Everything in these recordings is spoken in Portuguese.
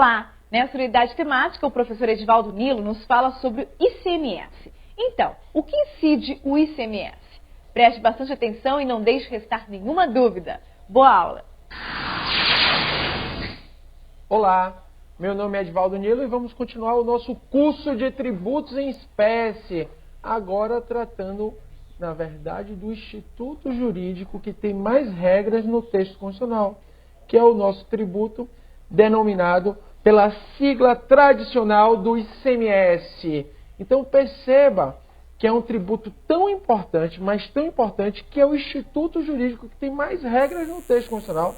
Olá! Nessa unidade temática, o professor Edivaldo Nilo nos fala sobre o ICMS. Então, o que incide o ICMS? Preste bastante atenção e não deixe restar nenhuma dúvida. Boa aula! Olá, meu nome é Edivaldo Nilo e vamos continuar o nosso curso de tributos em espécie. Agora tratando, na verdade, do instituto jurídico que tem mais regras no texto constitucional, que é o nosso tributo denominado pela sigla tradicional do ICMS. Então perceba que é um tributo tão importante, mas tão importante, que é o instituto jurídico que tem mais regras no texto constitucional.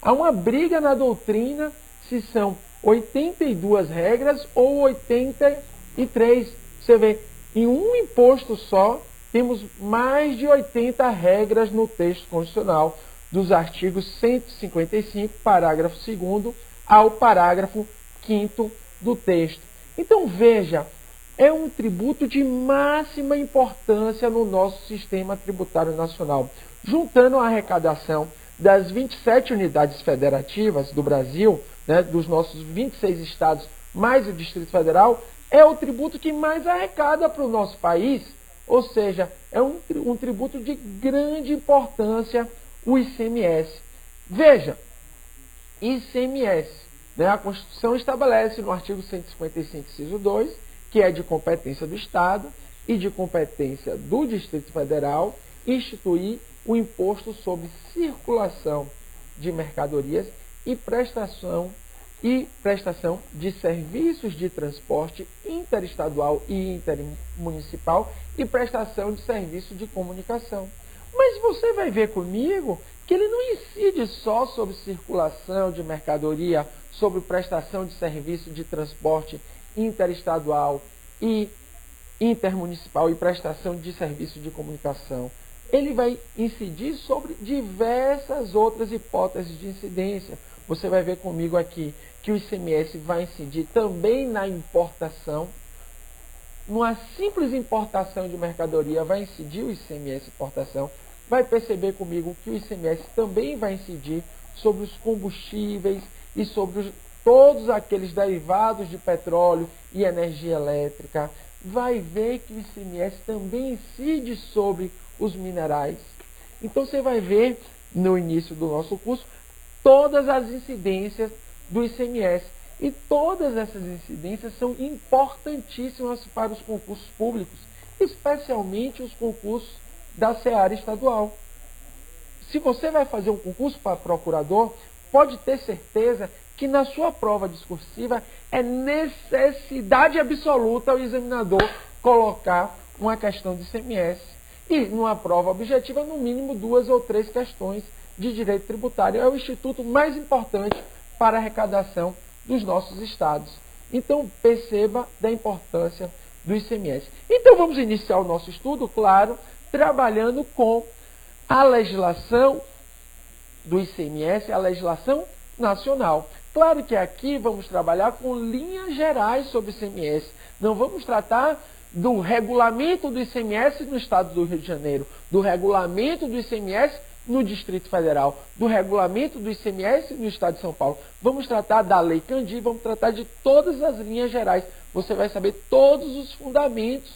Há uma briga na doutrina se são 82 regras ou 83. Você vê, em um imposto só, temos mais de 80 regras no texto constitucional, dos artigos 155, parágrafo 2º, ao parágrafo 5º do texto. Então veja, é um tributo de máxima importância no nosso sistema tributário nacional. Juntando a arrecadação das 27 unidades federativas do Brasil, né, dos nossos 26 estados, mais o Distrito Federal, é o tributo que mais arrecada para o nosso país. Ou seja, é um tributo de grande importância, o ICMS. Veja, ICMS, né, a Constituição estabelece no artigo 155, inciso 2, que é de competência do Estado e de competência do Distrito Federal, instituir o imposto sobre circulação de mercadorias e prestação de serviços de transporte interestadual e intermunicipal e prestação de serviço de comunicação. Mas você vai ver comigo que ele não incide só sobre circulação de mercadoria, sobre prestação de serviço de transporte interestadual e intermunicipal e prestação de serviço de comunicação. Ele vai incidir sobre diversas outras hipóteses de incidência. Você vai ver comigo aqui que o ICMS vai incidir também na importação. Numa simples importação de mercadoria vai incidir o ICMS importação. Vai perceber comigo que o ICMS também vai incidir sobre os combustíveis e sobre todos aqueles derivados de petróleo e energia elétrica. Vai ver que o ICMS também incide sobre os minerais. Então você vai ver no início do nosso curso todas as incidências do ICMS. E todas essas incidências são importantíssimas para os concursos públicos, especialmente os concursos da seara estadual. Se você vai fazer um concurso para procurador, pode ter certeza que na sua prova discursiva é necessidade absoluta o examinador colocar uma questão de ICMS. E numa prova objetiva, no mínimo 2 ou 3 questões de direito tributário. É o instituto mais importante para a arrecadação dos nossos estados. Então perceba da importância do ICMS. Então vamos iniciar o nosso estudo, claro, trabalhando com a legislação do ICMS, a legislação nacional. Claro que aqui vamos trabalhar com linhas gerais sobre o ICMS. Não vamos tratar do regulamento do ICMS no estado do Rio de Janeiro, do regulamento do ICMS no Distrito Federal, do regulamento do ICMS no estado de São Paulo. Vamos tratar da Lei Candir, vamos tratar de todas as linhas gerais. Você vai saber todos os fundamentos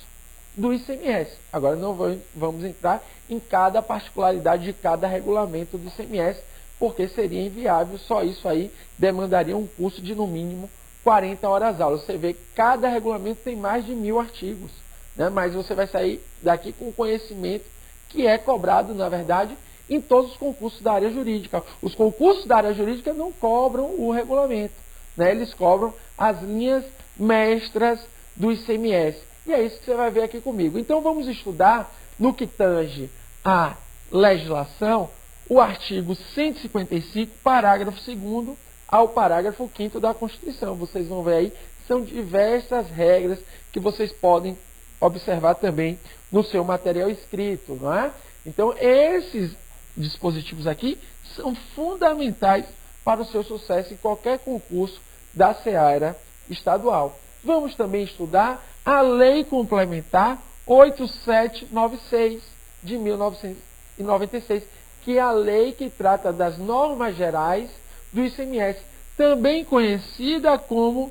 do ICMS. Agora não vamos entrar em cada particularidade de cada regulamento do ICMS, porque seria inviável, só isso aí demandaria um curso de no mínimo 40 horas aula. Você vê que cada regulamento tem mais de 1000 artigos, né? Mas você vai sair daqui com conhecimento que é cobrado, na verdade, em todos os concursos da área jurídica. Os concursos da área jurídica não cobram o regulamento, né? Eles cobram as linhas mestras do ICMS. E é isso que você vai ver aqui comigo. Então vamos estudar, no que tange a legislação, o artigo 155, parágrafo 2º ao parágrafo 5º da Constituição. Vocês vão ver aí, são diversas regras que vocês podem observar também no seu material escrito, não é? Então esses dispositivos aqui são fundamentais para o seu sucesso em qualquer concurso da seara estadual. Vamos também estudar a Lei Complementar 8796 de 1996, que é a lei que trata das normas gerais do ICMS. também conhecida como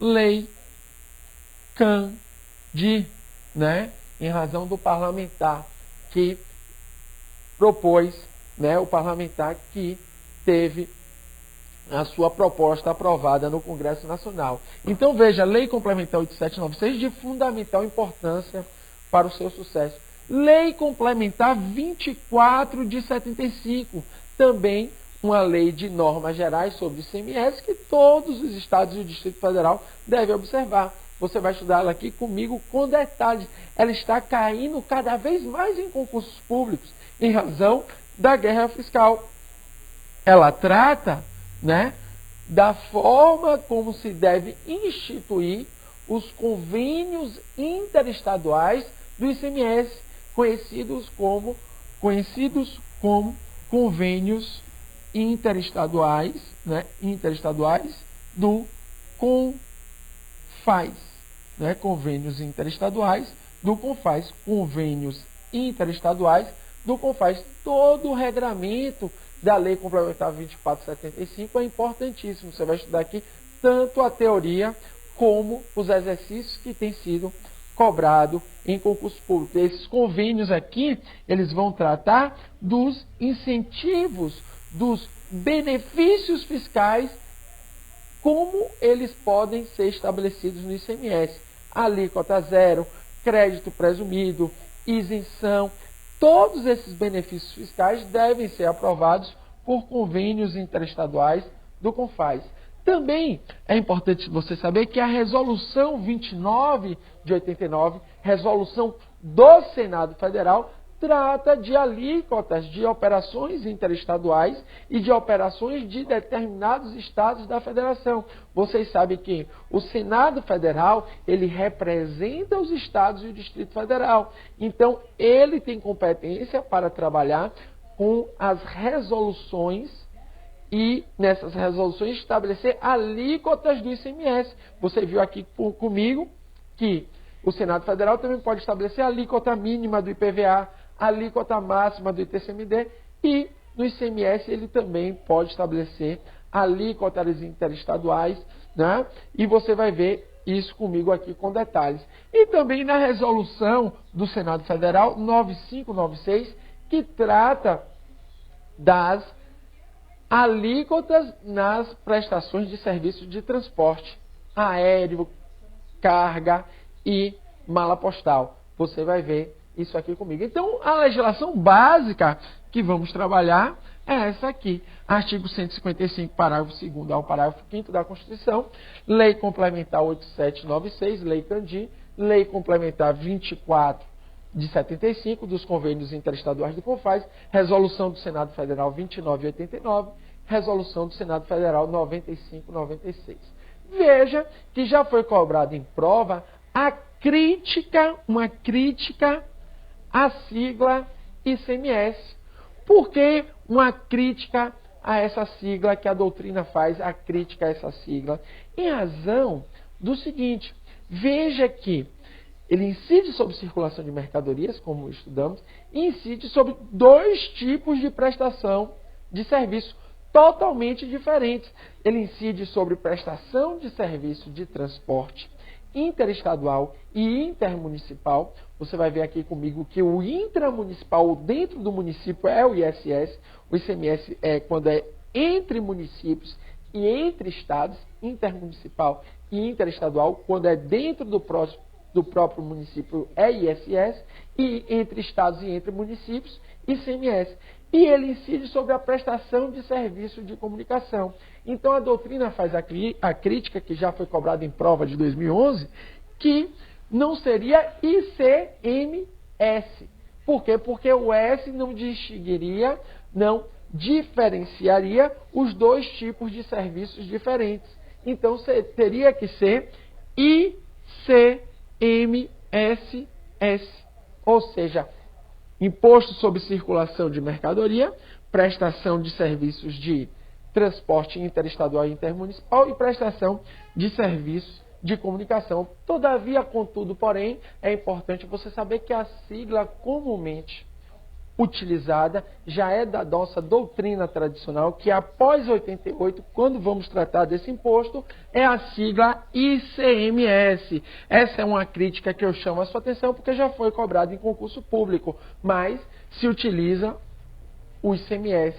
Lei Candir, né? Em razão do parlamentar que propôs, né? O parlamentar que teve a sua proposta aprovada no Congresso Nacional. Então veja, Lei Complementar 8796 de fundamental importância para o seu sucesso. Lei Complementar 24 de 75, também uma lei de normas gerais sobre ICMS que todos os estados e o Distrito Federal devem observar. Você vai estudar ela aqui comigo com detalhes. Ela está caindo cada vez mais em concursos públicos em razão da guerra fiscal. Ela trata, né, da forma como se deve instituir os convênios interestaduais do ICMS, conhecidos como convênios interestaduais, né, do CONFAS, né, convênios interestaduais do CONFAS, convênios interestaduais do CONFAS. Todo o regramento da Lei Complementar 2475 é importantíssimo. Você vai estudar aqui tanto a teoria como os exercícios que têm sido cobrados em concurso público. Esses convênios aqui, eles vão tratar dos incentivos, dos benefícios fiscais, como eles podem ser estabelecidos no ICMS. Alíquota zero, crédito presumido, isenção. Todos esses benefícios fiscais devem ser aprovados por convênios interestaduais do CONFAS. Também é importante você saber que a Resolução 29 de 89, resolução do Senado Federal, trata de alíquotas de operações interestaduais e de operações de determinados estados da federação. Vocês sabem que o Senado Federal, ele representa os estados e o Distrito Federal. Então, ele tem competência para trabalhar com as resoluções e, nessas resoluções, estabelecer alíquotas do ICMS. Você viu aqui comigo que o Senado Federal também pode estabelecer a alíquota mínima do IPVA, a alíquota máxima do ITCMD, e no ICMS ele também pode estabelecer alíquotas interestaduais, né? E você vai ver isso comigo aqui com detalhes. E também na resolução do Senado Federal 9596, que trata das alíquotas nas prestações de serviços de transporte aéreo, carga e mala postal. Você vai ver isso aqui comigo. Então, a legislação básica que vamos trabalhar é essa aqui. Artigo 155, parágrafo 2º ao parágrafo 5º da Constituição, Lei Complementar 8796, Lei Candir, Lei Complementar 24 de 75, dos convênios interestaduais do CONFAS, Resolução do Senado Federal 2989, Resolução do Senado Federal 9596. Veja que já foi cobrado em prova uma crítica à sigla ICMS. Por que uma crítica a essa sigla que a doutrina faz, a crítica a essa sigla? Em razão do seguinte, veja que ele incide sobre circulação de mercadorias, como estudamos, e incide sobre dois tipos de prestação de serviço totalmente diferentes. Ele incide sobre prestação de serviço de transporte interestadual e intermunicipal. Você vai ver aqui comigo que o intramunicipal, dentro do município, é o ISS. O ICMS é quando é entre municípios e entre estados, intermunicipal e interestadual, quando é dentro do próprio município, é ISS, e entre estados e entre municípios, ICMS. E ele incide sobre a prestação de serviço de comunicação. Então, a doutrina faz a crítica, que já foi cobrada em prova de 2011, que não seria ICMS. Por quê? Porque o S não distinguiria, não diferenciaria os dois tipos de serviços diferentes. Então, teria que ser ICMSS, ou seja, Imposto sobre Circulação de Mercadoria, prestação de serviços de transporte interestadual e intermunicipal e prestação de serviços de comunicação. Todavia, contudo, porém, é importante você saber que a sigla comumente utilizada, já é da nossa doutrina tradicional, que após 88, quando vamos tratar desse imposto, é a sigla ICMS. Essa é uma crítica que eu chamo a sua atenção, porque já foi cobrada em concurso público, mas se utiliza o ICMS,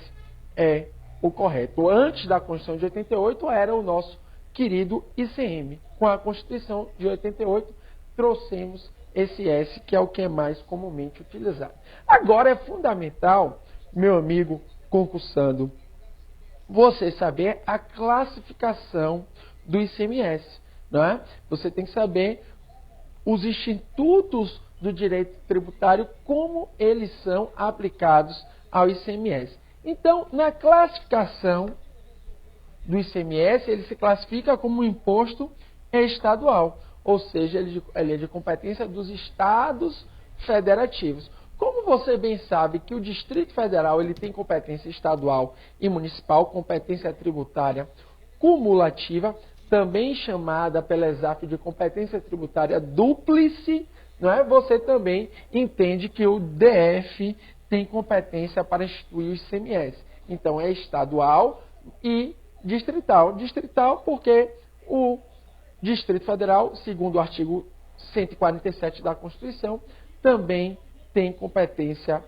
é o correto. Antes da Constituição de 88 era o nosso querido ICM. Com a Constituição de 88, trouxemos esse S, que é o que é mais comumente utilizado. Agora é fundamental, meu amigo concursando, você saber a classificação do ICMS, não é? Você tem que saber os institutos do direito tributário, como eles são aplicados ao ICMS. Então, na classificação do ICMS, ele se classifica como um imposto estadual, ou seja, ele é de competência dos estados federativos. Como você bem sabe que o Distrito Federal ele tem competência estadual e municipal, competência tributária cumulativa, também chamada pela ESAF de competência tributária dúplice, não é? Você também entende que o DF tem competência para instituir o ICMS. Então, é estadual e distrital. Distrital porque o Distrito Federal, segundo o artigo 147 da Constituição, também tem competência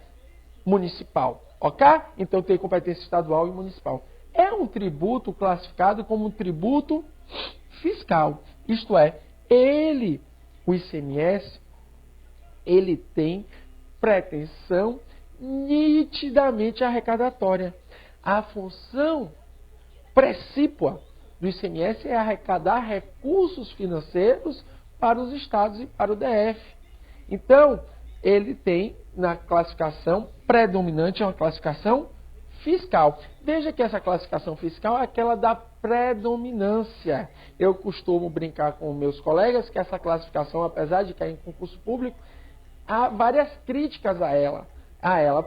municipal, ok? Então tem competência estadual e municipal. É um tributo classificado como um tributo fiscal. Isto é, o ICMS, ele tem pretensão nitidamente arrecadatória. A função precípua do ICMS é arrecadar recursos financeiros para os estados e para o DF. Então, ele tem na classificação predominante, é uma classificação fiscal. Veja que essa classificação fiscal é aquela da predominância. Eu costumo brincar com meus colegas que essa classificação, apesar de cair em concurso público, há várias críticas a ela.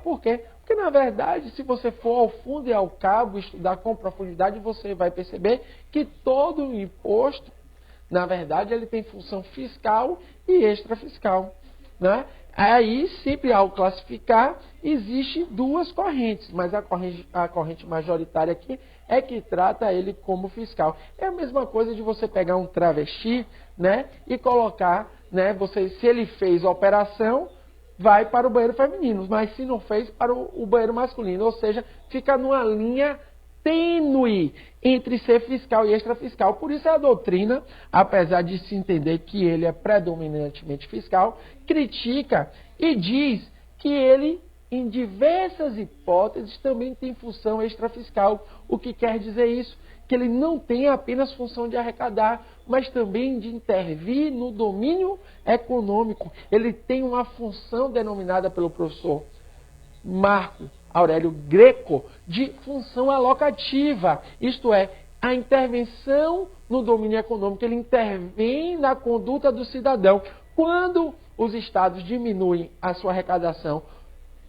Por quê? Porque, na verdade, se você for ao fundo e ao cabo estudar com profundidade, você vai perceber que todo o imposto, na verdade, ele tem função fiscal e extrafiscal, né? Aí, sempre ao classificar, existe duas correntes, mas a corrente majoritária aqui é que trata ele como fiscal. É a mesma coisa de você pegar um travesti, né, e colocar, né, se ele fez a operação, vai para o banheiro feminino, mas se não fez, para o banheiro masculino. Ou seja, fica numa linha tênue entre ser fiscal e extrafiscal. Por isso a doutrina, apesar de se entender que ele é predominantemente fiscal, critica e diz que ele, em diversas hipóteses, também tem função extrafiscal. O que quer dizer isso? Que ele não tem apenas função de arrecadar, mas também de intervir no domínio econômico. Ele tem uma função denominada pelo professor Marco Aurélio Greco de função alocativa, isto é, a intervenção no domínio econômico. Ele intervém na conduta do cidadão. Quando os estados diminuem a sua arrecadação,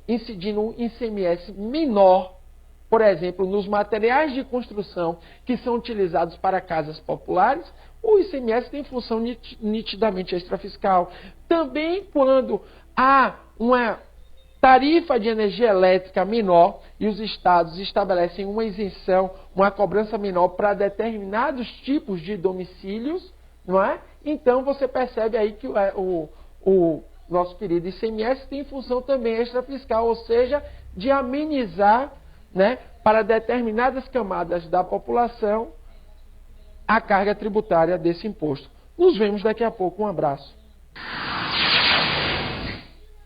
incidindo um ICMS menor, por exemplo, nos materiais de construção que são utilizados para casas populares, o ICMS tem função nitidamente extrafiscal. Também quando há uma tarifa de energia elétrica menor e os estados estabelecem uma isenção, uma cobrança menor para determinados tipos de domicílios, não é? Então você percebe aí que o nosso querido ICMS tem função também extrafiscal, ou seja, de amenizar, né, para determinadas camadas da população a carga tributária desse imposto. Nos vemos daqui a pouco. Um abraço.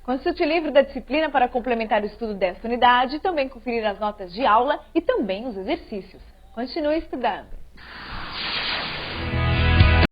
Consulte o livro da disciplina para complementar o estudo desta unidade, também conferir as notas de aula e também os exercícios. Continue estudando.